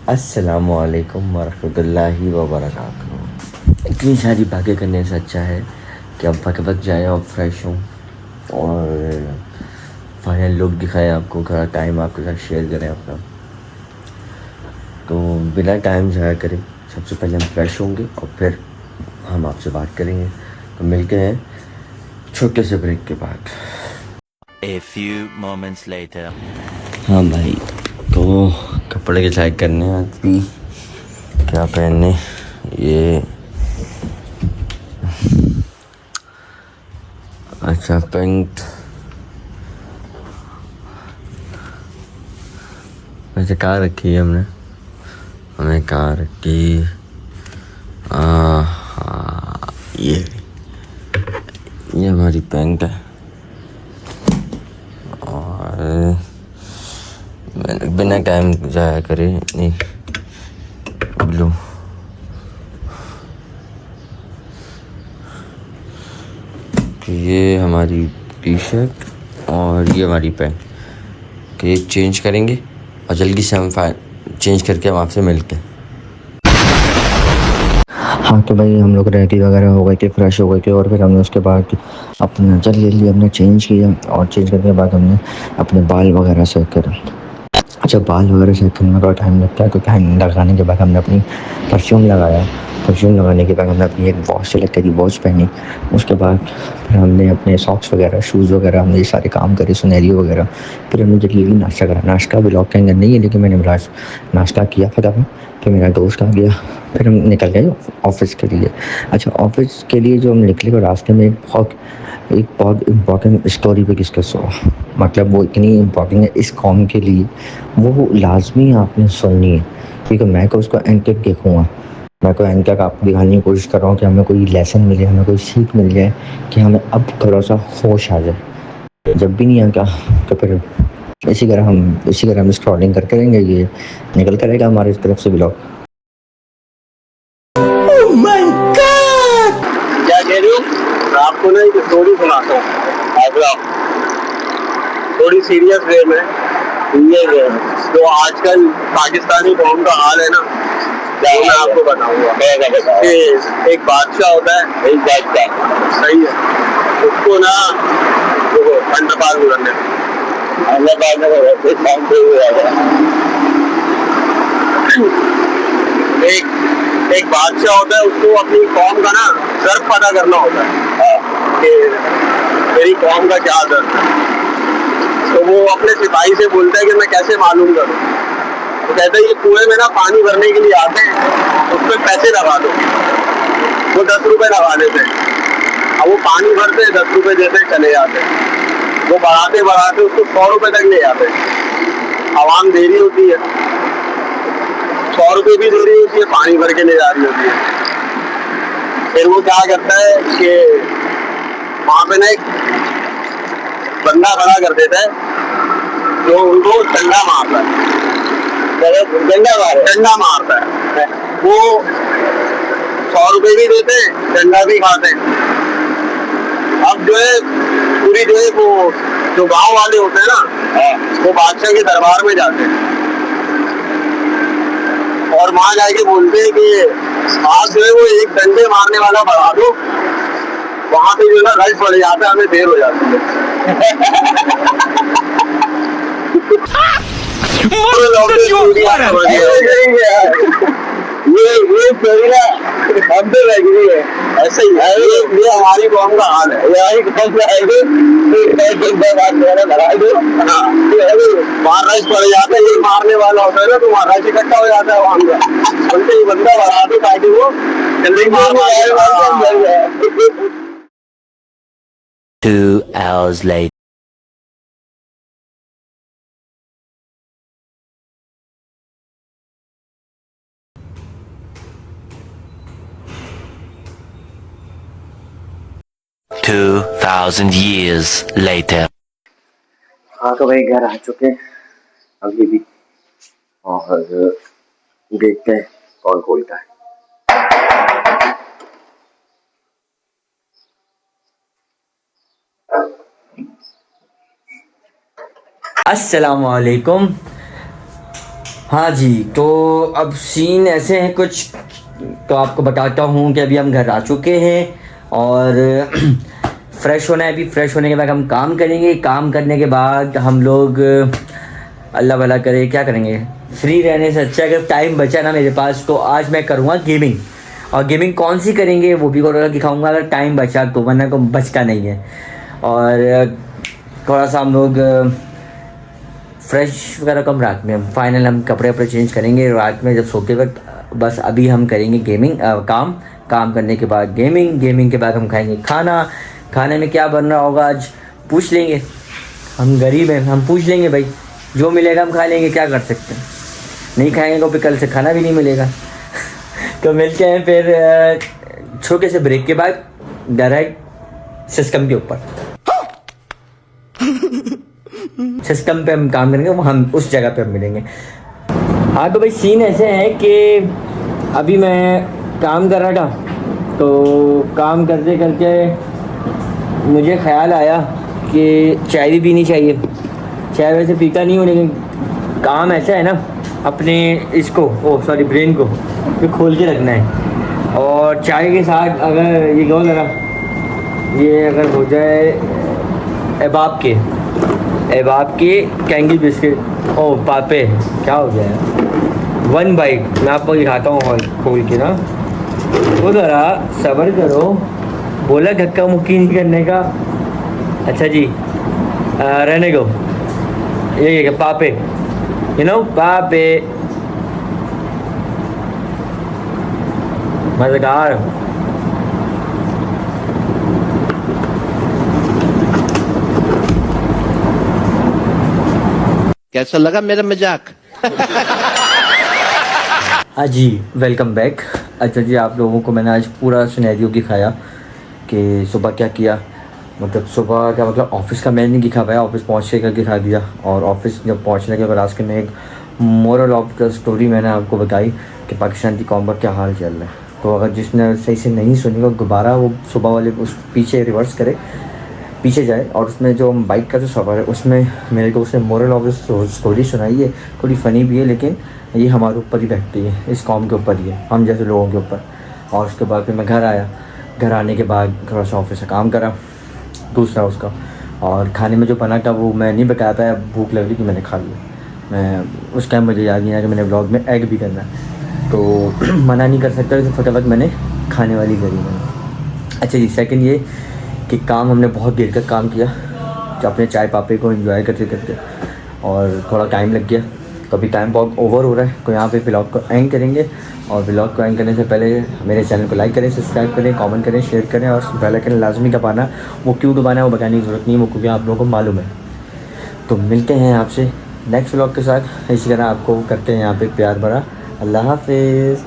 अस्सलामुअलैकुम वरहमतुल्लाहि वबरकातुहू। इतनी सारी बातें करने से अच्छा है कि अब वक्त जाए और फ्रेश हों और फाइनल लुक दिखाएं आपको, थोड़ा टाइम आपके साथ शेयर करें अपना। तो बिना टाइम ज़ाया करें सबसे पहले हम फ्रेश होंगे और फिर हम आपसे बात करेंगे। तो मिलते हैं छोटे से ब्रेक के बाद। A few moments later. हाँ भाई, तो कपड़े डिसाइड करने हैं आज भी क्या पहनने। ये अच्छा पेंट वैसे कहाँ रखी है हमने कहाँ रखी। हाँ, ये हमारी पेंट है और मैंने बिना टाइम ज़ाया करे नहीं ब्लू। ये हमारी टी शर्ट और ये हमारी पैंट के चेंज करेंगे और जल्दी से हम चेंज करके हम आपसे मिलते हैं। हाँ तो भाई हम लोग रेडी वगैरह हो गए थे, फ्रेश हो गए थे और फिर हमने उसके बाद अपना जल्दी हमने चेंज किया और चेंज करने के बाद हमने अपने बाल वगैरह सेट करा। अच्छा, बाल वगैरह सेट करने में थोड़ा टाइम लगता है क्योंकि टाइम लगाने के बाद हमने अपनी परफ्यूम लगाया। परफ्यूम लगाने के बाद हमने अपनी एक वॉच सेलेक्ट करी, वॉच पहनी। उसके बाद फिर हमने अपने सॉक्स वगैरह, शूज़ वगैरह, हमने ये सारे काम करे, सुनहरियो वगैरह। फिर हमने जल्दी नाश्ता करा। नाश्ता ब्लॉग के अंदर नहीं है लेकिन मैंने नाश्ता किया फटाफट। फिर मेरा दोस्त आ गया, फिर हम निकल गए ऑफिस के लिए। अच्छा, ऑफिस के लिए जो हम निकले तो रास्ते में एक बहुत इम्पॉर्टेंट स्टोरी पे डिस्कस हुआ। मतलब वो इतनी इम्पॉर्टेंट है इस कॉम के लिए, वो लाजमी आपने सुननी है क्योंकि मैं को उसको एंड तक देखूँगा। मैं को एंड तक आपको दिखाने की कोशिश कर रहा हूँ कि हमें कोई लेसन मिले, हमें कोई सीख मिल जाए कि हमें अब थोड़ा सा होश आ जाए। जब भी नहीं आता तो फिर इसी तरह हम स्क्रॉलिंग करते रहेंगे, ये निकलता रहेगा हमारे इस तरफ से ब्लॉग। क्या कह रही हूँ? आपको ना एक स्टोरी सुनाता हूँ थोड़ी सीरियस वे में। ये जो आजकल पाकिस्तानी कौम का हाल है ना, वो मैं आपको बताऊंगा कि एक बादशाह होता है, एक बादशाह सही है, उसको ना देखो अंडरपास करने एक एक बादशाह होता है, उसको अपनी कौम का ना दर्द पता करना होता है कि मेरी कौम का क्या दर्द है। तो वो अपने सिपाही से बोलता है कि मैं कैसे मालूम करूँ। तो कहते हैं ये कुएं में ना पानी भरने के लिए आते हैं, उस पर पैसे लगा दो। वो 10 रुपए लगा देते हैं। अब वो पानी भरते हैं, 10 रुपए देते चले जाते हैं। वो बढ़ाते बढ़ाते उसको 100 रुपए तक ले जाते हैं। आवाम दे रही होती है, 100 रुपए भी दे रही होती है, पानी भर के ले जा रही होती है। फिर वो क्या करता है कि वहां पे ना एक बंदा खड़ा कर देता है जो उनको डंडा मारता है। डंडा मारता है। वो 100 रुपए भी देते हैं, डंडा भी खाते हैं। अब जो है पूरी जो है वो जो गांव वाले होते हैं ना, वो बादशाह के दरबार में जाते हैं और वहां जाके बोलते हैं कि आज जो है वो एक डंडे मारने वाला बढ़ा दो। वहां पे जो है ना रश पड़ जाता है, हमें देर हो जाती है। ये स्टोरी ना हम पे लग रही है, ऐसे ही है। ये हमारी कौम का हाल है। यही कौन सा है वहाँ रश पड़ जाता है, ये मारने वाला होता है ना, तो वहाँ रश इकट्ठा हो जाता है वहां का। बोलते ये बंदा बढ़ा दो ताकि वो जल्दी मार 2 hours later. 2,000 years later. हाँ तो भाई घर आ चुके हैं अभी भी और देखते हैं कौन खोलता है। अस्सलामुअलैकुम। हाँ जी, तो अब सीन ऐसे हैं कुछ, तो आपको बताता हूँ कि अभी हम घर आ चुके हैं और फ्रेश होना है। अभी फ्रेश होने के बाद हम काम करेंगे। काम करने के बाद हम लोग अल्लाह भला करे क्या करेंगे, फ्री रहने से अच्छा अगर टाइम बचा ना मेरे पास तो आज मैं करूँगा गेमिंग। और गेमिंग कौन सी करेंगे वो भी दिखाऊंगा अगर टाइम बचा तो, वरना को बचता नहीं है। और थोड़ा सा हम लोग फ्रेश वगैरह कम रात में, फाइनल हम कपड़े वपड़े चेंज करेंगे रात में जब सोते वक्त। बस अभी हम करेंगे गेमिंग, काम करने के बाद गेमिंग के बाद हम खाएंगे खाना। खाने में क्या बन रहा होगा आज पूछ लेंगे, हम गरीब हैं, हम पूछ लेंगे भाई, जो मिलेगा हम खा लेंगे, क्या कर सकते हैं। नहीं खाएंगे तो फिर कल से खाना भी नहीं मिलेगा। तो मिलते हैं फिर छोटे से ब्रेक के बाद डायरेक्ट सिस्टम के ऊपर। सिस्टम पे हम काम करेंगे, वो हम उस जगह पे हम मिलेंगे। हाँ तो भाई सीन ऐसे है कि अभी मैं काम कर रहा था, तो काम करते करते मुझे ख्याल आया कि चाय भी पीनी चाहिए। चाय वैसे पीता नहीं हूँ लेकिन काम ऐसा है ना, अपने इसको ब्रेन को तो खोल के रखना है। और चाय के साथ अगर ये गो लगा, ये अगर हो जाए एबाब के कैंडी बिस्किट, पापे, क्या हो गया है 1 बाइट, मैं आपको दिखाता हूँ खोल के ना। वो ज़रा सब्र करो, बोला धक्का मुक्की नहीं करने का। अच्छा जी, रहने को ये पापे, पापे मज़ेदार। कैसा लगा मेरा मजाक? हाँ जी, वेलकम बैक। अच्छा जी, आप लोगों को मैंने आज पूरा सिनेरियो दिखाया कि सुबह क्या किया। मतलब सुबह क्या, मतलब ऑफिस का मैंने नहीं दिखा पाया, ऑफिस पहुँचने का दिखा दिया। और ऑफिस जब पहुँचने के बाद आज के मैं एक मोरल ऑफ द स्टोरी मैंने आपको बताई कि पाकिस्तान की कौम का क्या हाल चल रहा है। तो अगर जिसने सही से नहीं सुनी वो दोबारा वो सुबह वाले उस पीछे रिवर्स करे, पीछे जाए, और उसमें जो बाइक का जो सफ़र है उसमें मेरे को उसने मोरल ऑफ द स्टोरी सुनाई है। थोड़ी फ़नी भी है लेकिन ये हमारे ऊपर ही बैठती है, इस कौम के ऊपर ही है, हम जैसे लोगों के ऊपर। और उसके बाद फिर मैं घर आया, घर आने के बाद थोड़ा सा ऑफिस से काम करा दूसरा उसका। और खाने में जो बना था वो मैं नहीं बता पाया, भूख लग रही थी मैंने खा लिया। मैं उस टाइम मुझे याद नहीं आया कि मैंने व्लॉग में एग भी करना है, तो मना नहीं कर सकता, तो फटाफट मैंने खाने वाली करी मैंने। अच्छा जी, सेकंड ये कि काम हमने बहुत देर तक काम किया, जो अपने चाय पापे को एंजॉय करते करते, और थोड़ा टाइम लग गया। तो अभी टाइम बहुत ओवर हो रहा है, तो यहाँ पे व्लॉग को एंड करेंगे। और व्लॉग को एंड करने से पहले मेरे चैनल को लाइक करें, सब्सक्राइब करें, कमेंट करें, शेयर करें, और बेल आइकन लाजमी दबाना। वो क्यों दबाना है वो बताने की ज़रूरत नहीं है, वो क्योंकि आप लोगों को मालूम है। तो मिलते हैं आपसे नेक्स्ट व्लॉग के साथ। इसी तरह आपको करते हैं यहाँ पे प्यार भरा। अल्लाह हाफिज़।